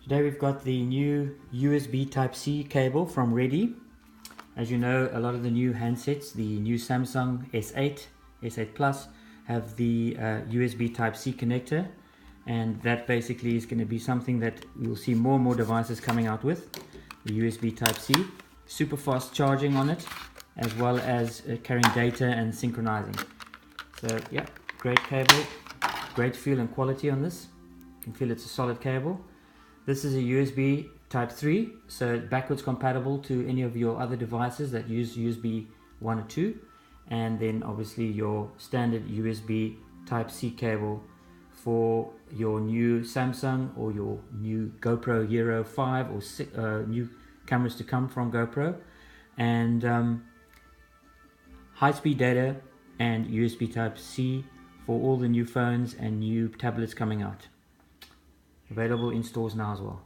Today we've got the new USB Type-C cable from Ready. As you know, a lot of the new handsets, the new Samsung S8, S8 Plus, have the USB Type-C connector, and that basically is going to be something that you'll see more and more devices coming out with. The USB Type-C, super fast charging on it, as well as carrying data and synchronizing. So yeah, great cable, great feel and quality on this. You can feel it's a solid cable. This is a USB Type 3, so backwards compatible to any of your other devices that use USB 1 or 2, and then obviously your standard USB Type-C cable for your new Samsung or your new GoPro HERO5 or new cameras to come from GoPro, and high-speed data and USB Type-C for all the new phones and new tablets coming out. Available in stores now as well.